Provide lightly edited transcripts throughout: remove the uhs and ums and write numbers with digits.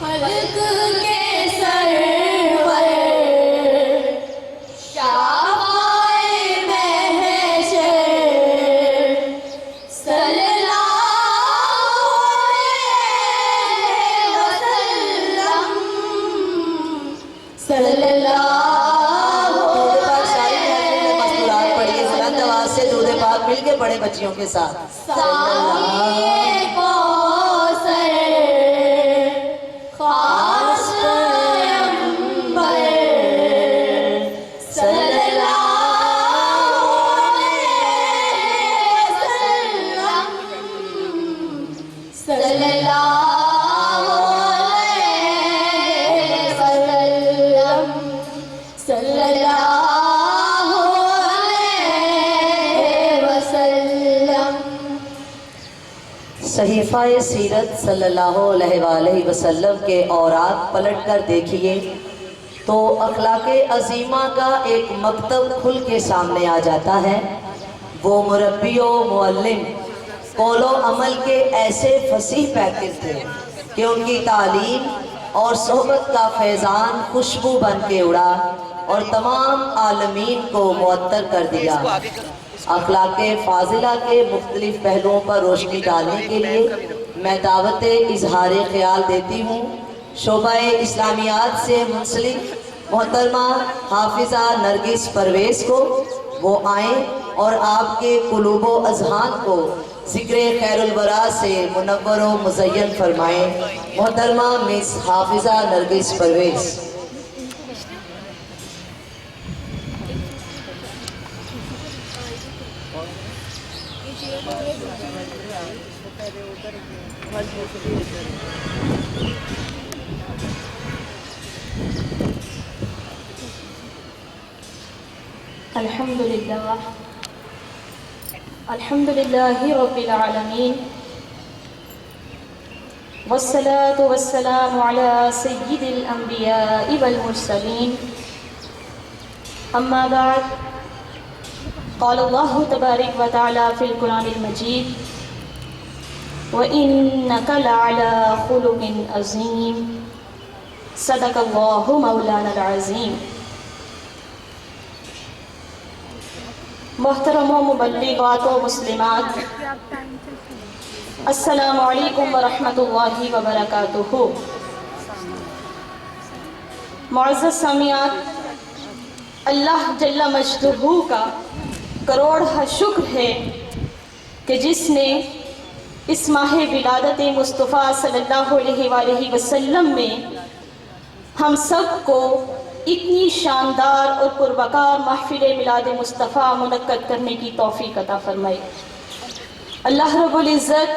خلق کے سرور شافعِ محشر صلی اللہ علیہ وسلم صلی اللہ مستورات پڑھیے بلند آواز سے درود پاک مل کے پڑھے بچیوں کے ساتھ. صحیفہ سیرت صلی اللہ علیہ وآلہ وسلم کے اوراق پلٹ کر دیکھیے تو اخلاق عظیمہ کا ایک مکتب کھل کے سامنے آ جاتا ہے. وہ مربی و معلم قول و عمل کے ایسے فصیح پیکر تھے کہ ان کی تعلیم اور صحبت کا فیضان خوشبو بن کے اڑا اور تمام عالمین کو معطر کر دیا. اخلاق فاضلہ کے مختلف پہلوؤں پر روشنی ڈالنے کے لیے میں دعوت اظہار خیال دیتی ہوں شعبہ اسلامیات سے منسلک محترمہ حافظہ نرگس پرویز کو. وہ آئیں اور آپ کے قلوب و اذہان کو ذکر خیر الورا سے منور و مزین فرمائیں. محترمہ مس حافظہ نرگس پرویز. الحمد للہ رب العالمین والصلاة والسلام على سید الانبیاء والمرسلین. اما بعد قال اللہ تبارک و تعالی فی القرآن المجید وَإِنَّكَ لَعَلَى خُلُقٍ عَظِيمٍ. صدق اللہ مولانا العظیم. محترم و مبلغات و مسلمات، السلام علیکم ورحمۃ اللہ وبرکاتہ. معزز سامعات، اللہ جل مجدہ کا کروڑہ شکر ہے کہ جس نے اس ماہ ولادت مصطفیٰ صلی اللہ علیہ وآلہ وسلم میں ہم سب کو اتنی شاندار اور پروقار محفل میلاد مصطفیٰ منعقد کرنے کی توفیق عطا فرمائی. اللہ رب العزت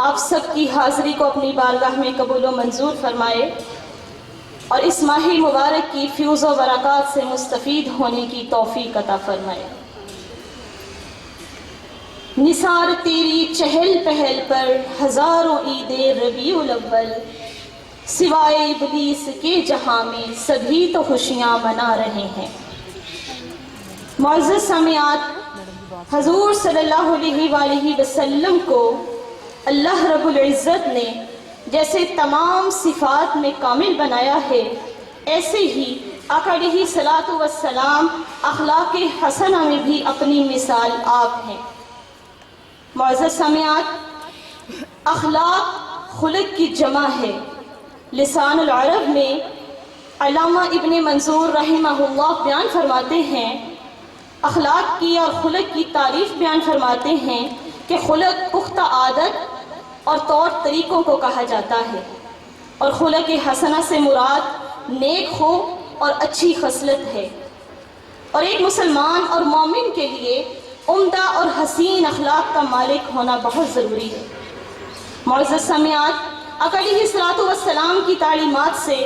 آپ سب کی حاضری کو اپنی بارگاہ میں قبول و منظور فرمائے اور اس ماہ مبارک کی فیوز و برکات سے مستفید ہونے کی توفیق عطا فرمائے. نثار تیری چہل پہل پر ہزاروں عید ربیع الاول، سوائے ابلیس کے جہاں میں سبھی تو خوشیاں منا رہے ہیں. معزز سامعات، حضور صلی اللہ علیہ وآلہ وسلم کو اللہ رب العزت نے جیسے تمام صفات میں کامل بنایا ہے، ایسے ہی آقا علیہ الصلاۃ والسلام اخلاق حسنہ میں بھی اپنی مثال آپ ہیں. معزز سامعات، اخلاق خلق کی جمع ہے. لسان العرب میں علامہ ابن منظور رحمہ اللہ بیان فرماتے ہیں، اخلاق کی اور خلق کی تعریف بیان فرماتے ہیں کہ خلق پختہ عادت اور طور طریقوں کو کہا جاتا ہے، اور خلق حسنہ سے مراد نیک ہو اور اچھی خصلت ہے. اور ایک مسلمان اور مومن کے لیے عمدہ اور حسین اخلاق کا مالک ہونا بہت ضروری ہے. معزز سامعات، آقا علیہ الصلاۃ والسلام کی تعلیمات سے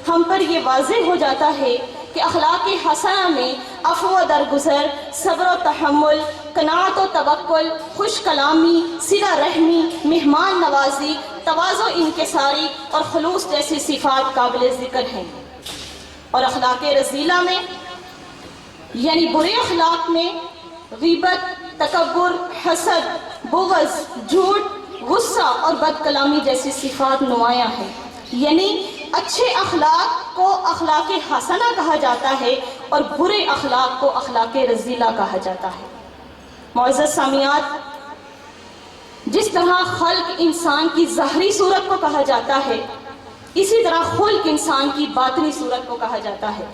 ہم پر یہ واضح ہو جاتا ہے کہ اخلاق حسنہ میں عفو و درگزر، صبر و تحمل، قناعت و توکل، خوش کلامی، صلہ رحمی، مہمان نوازی، تواضع انکساری اور خلوص جیسی صفات قابل ذکر ہیں. اور اخلاق رذیلہ میں یعنی برے اخلاق میں غیبت، تکبر، حسد، بغض، جھوٹ، غصہ اور بد کلامی جیسی صفات نمایاں ہیں. یعنی اچھے اخلاق کو اخلاق حسنہ کہا جاتا ہے اور برے اخلاق کو اخلاق رذیلہ کہا جاتا ہے۔ معزز سامعات، جس طرح خلق انسان کی ظاہری صورت کو کہا جاتا ہے، اسی طرح خلق انسان کی باطنی صورت کو کہا جاتا ہے۔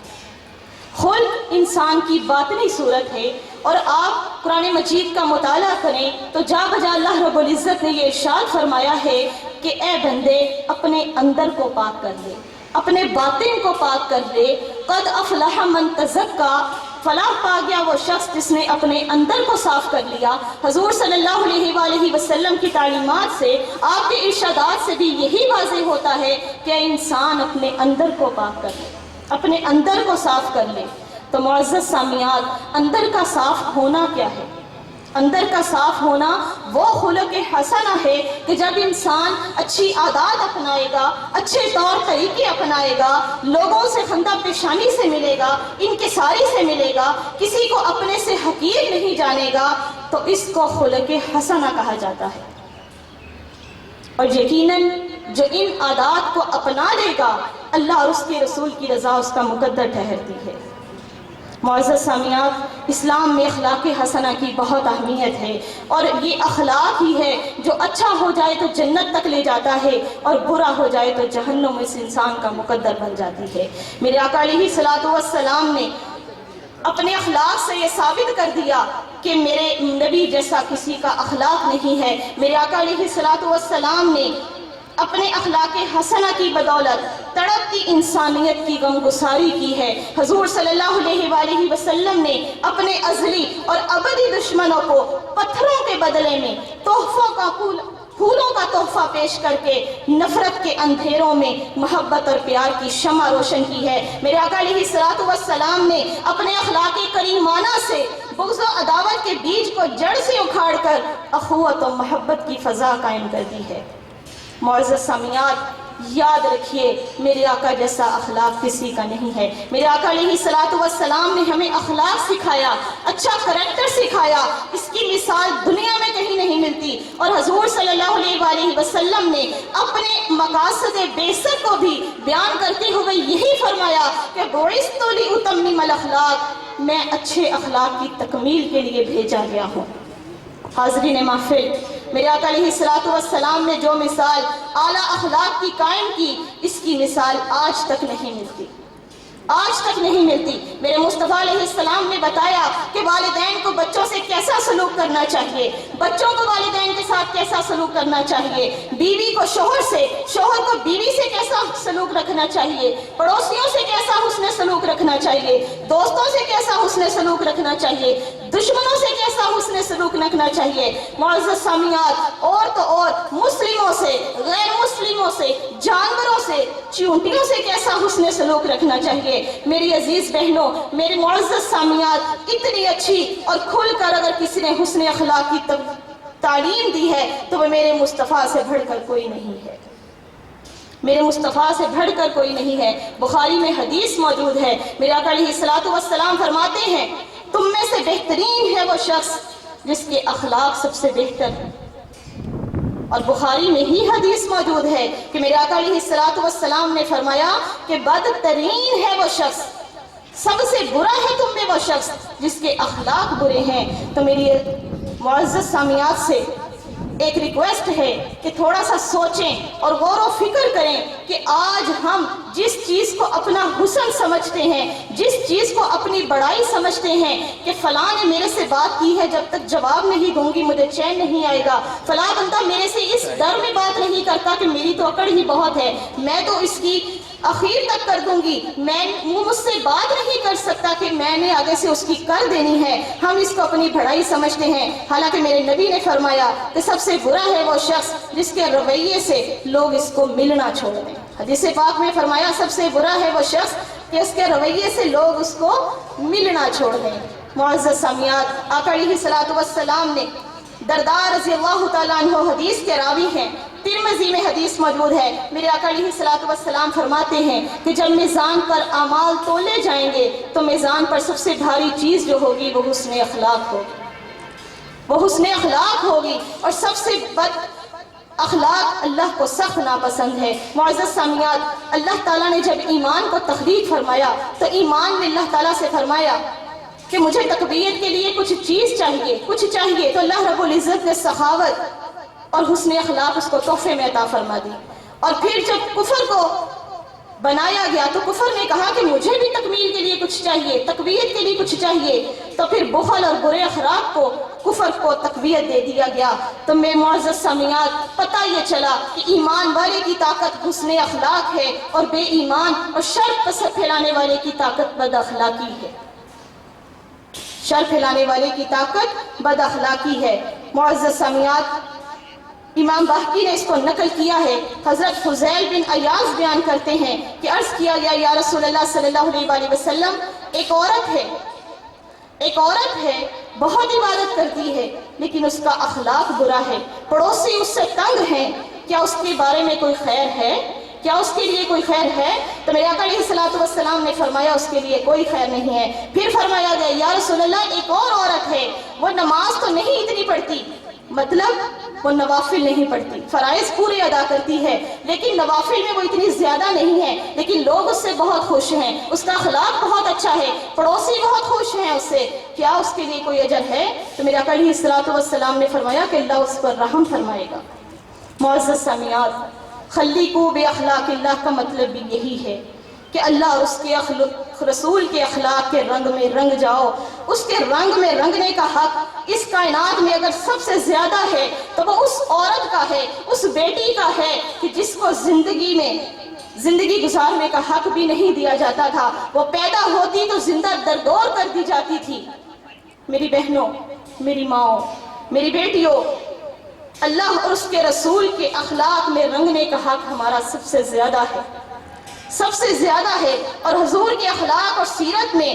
خلق انسان کی باطنی صورت ہے، اور آپ قرآن مجید کا مطالعہ کریں تو جا بجا اللہ رب العزت نے یہ ارشاد فرمایا ہے کہ اے بندے اپنے اندر کو پاک کر لے، اپنے باطن کو پاک کر لے۔ قد افلح من تزکا، فلاح پا گیا وہ شخص جس نے اپنے اندر کو صاف کر لیا۔ حضور صلی اللہ علیہ وآلہ وسلم کی تعلیمات سے، آپ کے ارشادات سے بھی یہی واضح ہوتا ہے کہ انسان اپنے اندر کو پاک کر لے، اپنے اندر کو صاف کر لے۔ تو معزز سامعات، اندر کا صاف ہونا کیا ہے؟ اندر کا صاف ہونا وہ خلق حسنہ ہے کہ جب انسان اچھی عادات اپنائے گا، اچھے طور طریقے اپنائے گا، لوگوں سے خندہ پیشانی سے ملے گا، انکساری سے ملے گا، کسی کو اپنے سے حقیر نہیں جانے گا، تو اس کو خلق حسنہ کہا جاتا ہے۔ اور یقیناً جو ان عادات کو اپنا لے گا، اللہ اور اس کے رسول کی رضا اس کا مقدر ٹھہرتی ہے۔ معزز سامعات، اسلام میں اخلاق حسنہ کی بہت اہمیت ہے، اور یہ اخلاق ہی ہے جو اچھا ہو جائے تو جنت تک لے جاتا ہے، اور برا ہو جائے تو جہنم اس انسان کا مقدر بن جاتی ہے۔ میرے آقا علیہ الصلوۃ والسلام نے اپنے اخلاق سے یہ ثابت کر دیا کہ میرے نبی جیسا کسی کا اخلاق نہیں ہے۔ میرے آقا علیہ الصلوۃ والسلام نے اپنے اخلاق حسنہ کی بدولت تڑپتی انسانیت کی غمگساری کی ہے۔ حضور صلی اللہ علیہ وآلہ وسلم نے اپنے ازلی اور ابدی دشمنوں کو پتھروں کے بدلے میں پھولوں کا تحفہ پیش کر کے نفرت کے اندھیروں میں محبت اور پیار کی شمع روشن کی ہے۔ میرے آقا علیہ الصلوۃ والسلام نے اپنے اخلاق کریمانہ سے بغض و عداوت کے بیج کو جڑ سے اکھاڑ کر اخوت و محبت کی فضا قائم کر دی ہے۔ معزز سامعات، یاد رکھیے میرے آقا جیسا اخلاق کسی کا نہیں ہے۔ میرے آقا علیہ الصلوۃ والسلام نے ہمیں اخلاق سکھایا، اچھا کریکٹر سکھایا، اس کی مثال دنیا میں کہیں نہیں ملتی۔ اور حضور صلی اللہ علیہ وآلہ وسلم نے اپنے مقاصد بعثت کو بھی بیان کرتے ہوئے یہی فرمایا کہ بعثت لأتمم الاخلاق، میں اچھے اخلاق کی تکمیل کے لیے بھیجا گیا ہوں۔ حاضرین محفل، میرے آقا علیہ الصلوۃ والسلام نے جو مثال اعلیٰ اخلاق کی قائم کی، اس کی مثال آج تک نہیں ملتی، آج تک نہیں ملتی۔ میرے مصطفیٰ علیہ السلام نے بتایا کہ والدین کو بچوں سے کیسا سلوک کرنا چاہیے، بچوں کو والدین کے ساتھ کیسا سلوک کرنا چاہیے، بیوی کو شوہر سے، شوہر کو بیوی سے کیسا سلوک رکھنا چاہیے، پڑوسیوں سے کیسا حسن سلوک رکھنا چاہیے، دوستوں سے کیسا حسن سلوک رکھنا چاہیے، دشمنوں سے کیسا حسن سلوک رکھنا چاہیے۔ معزز سامعات، اور تو اور مسلموں سے، غیر مسلموں سے، جانوروں سے، چیونٹیوں سے کیسا حسن سلوک رکھنا چاہیے۔ میری عزیز بہنوں، میرے معزز سامعات، اتنی اچھی اور کھل کر اگر کسی نے حسن اخلاق کی تعلیم دی ہے تو وہ میرے مصطفیٰ سے بڑھ کر کوئی نہیں ہے، میرے مصطفیٰ سے بڑھ کر کوئی نہیں ہے۔ بخاری میں حدیث موجود ہے، میرے آقا علیہ الصلوۃ والسلام فرماتے ہیں تم میں سے بہترین ہے وہ شخص جس کے اخلاق سب سے بہتر ہیں۔ اور بخاری میں ہی حدیث موجود ہے کہ میرے آقا علیہ الصلوۃ والسلام نے فرمایا کہ بدترین ہے وہ شخص، سب سے برا ہے تم میں وہ شخص جس کے اخلاق برے ہیں۔ تو میری معزز سامعات سے ایک ریکویسٹ ہے کہ تھوڑا سا سوچیں اور غور و فکر کریں کہ آج ہم جس چیز کو اپنا حسن سمجھتے ہیں، جس چیز کو اپنی بڑائی سمجھتے ہیں کہ فلاں نے میرے سے بات کی ہے، جب تک جواب نہیں دوں گی مجھے چین نہیں آئے گا، فلاں بندہ میرے سے اس ڈر میں بات نہیں کرتا کہ میری تو اکڑ ہی بہت ہے، میں تو اس کی اخیر تک کر دوں گی، وہ مجھ سے بات نہیں کر سکتا کہ میں نے آگے سے اس کی کر دینی ہے، ہم اس کو اپنی بڑائی سمجھتے ہیں۔ حالانکہ میرے نبی نے فرمایا کہ سب سے برا ہے وہ شخص جس کے رویے سے لوگ اس کو ملنا چھوڑ دیں۔ حدیث پاک میں فرمایا سب سے برا ہے وہ شخص کہ اس کے رویے سے لوگ اس کو ملنا چھوڑ دیں۔ معزز سامعات، آقا علیہ الصلوۃ والسلام نے دردار رضی اللہ تعالیٰ عنہ حدیث کے راوی ہیں، ترمذی میں حدیث موجود ہے، میرے آقا علیہ الصلوۃ والسلام فرماتے ہیں کہ جب میزان پر اعمال تولے جائیں گے تو میزان پر سب سے بھاری چیز جو ہوگی وہ حسن اخلاق ہوگی، وہ حسن اخلاق ہوگی، اور سب سے اخلاق اللہ کو سخت ناپسند ہے۔ معزز سامعات، اللہ تعالیٰ نے جب ایمان کو تخلیق فرمایا تو ایمان نے اللہ تعالیٰ سے فرمایا کہ مجھے تقویت کے لیے کچھ چیز چاہیے، کچھ چاہیے، تو اللہ رب العزت نے سخاوت اور حسن اخلاق اس کو تحفے میں عطا فرما دی۔ اور پھر جب کفر کو بنایا گیا تو کفر نے کہا کہ مجھے بھی تکمیل کے لیے کچھ چاہیے، تقویت کے لیے کچھ چاہیے، تو پھر بخل اور برے اخلاق کو، کفر کو تقویت دے دیا گیا۔ تو میں معزز سامعات، پتہ یہ چلا کہ ایمان والے کی طاقت حسن اخلاق ہے اور بے ایمان اور شر پھیلانے والے کی طاقت بد اخلاقی ہے۔ شر پھیلانے والے کی طاقت بد اخلاقی ہے۔ معزز سامعات، امام بہقی نے اس کو نقل کیا ہے۔ حضرت فضیل بن عیاض بیان کرتے ہیں کہ عرض کیا گیا یا رسول اللہ صلی اللہ علیہ وسلم، ایک عورت ہے بہت عبادت کرتی ہے لیکن اس کا اخلاق برا ہے، پڑوسی اس سے تنگ ہیں، کیا اس کے بارے میں کوئی خیر ہے؟ کیا اس کے لیے کوئی خیر ہے؟ تو میرے آقا علیہ الصلوۃ والسلام نے فرمایا اس کے لیے کوئی خیر نہیں ہے۔ پھر فرمایا گیا یا رسول اللہ، ایک اور عورت ہے، وہ نماز تو نہیں اتنی پڑھتی، مطلب وہ نوافل نہیں پڑھتی، فرائض پورے ادا کرتی ہے لیکن نوافل میں وہ اتنی زیادہ نہیں ہے، لیکن لوگ اس سے بہت خوش ہیں، اس کا اخلاق بہت اچھا ہے، پڑوسی بہت خوش ہیں اس سے، کیا اس کے لیے کوئی اجر ہے؟ تو میرے آقا علیہ الصلوۃ والسلام نے فرمایا کہ اللہ اس پر رحم فرمائے گا۔ معزز سامعات، خلیقوا باخلاق اللہ کا مطلب بھی یہی ہے کہ اللہ اور اس کے رسول کے اخلاق کے رنگ میں رنگ جاؤ۔ اس کے رنگ میں رنگنے کا حق اس کائنات میں اگر سب سے زیادہ ہے تو وہ اس عورت کا ہے، اس بیٹی کا ہے کہ جس کو زندگی گزارنے کا حق بھی نہیں دیا جاتا تھا، وہ پیدا ہوتی تو زندہ دردور کر دی جاتی تھی۔ میری بہنوں، میری ماؤں، میری بیٹیوں، اللہ اور اس کے رسول کے اخلاق میں رنگنے کا حق ہمارا سب سے زیادہ ہے، سب سے زیادہ ہے۔ اور حضور کے اخلاق اور سیرت میں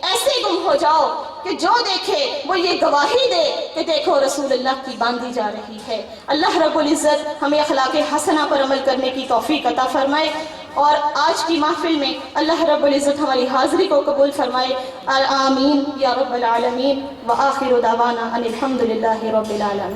ایسے گم ہو جاؤ کہ جو دیکھے وہ یہ گواہی دے کہ دیکھو رسول اللہ کی باندھی جا رہی ہے۔ اللہ رب العزت ہمیں اخلاق حسنہ پر عمل کرنے کی توفیق عطا فرمائے، اور آج کی محفل میں اللہ رب العزت ہماری حاضری کو قبول فرمائے۔ آمین یا رب العالمین، وآخر دعوانا ان الحمد للہ رب العالمین۔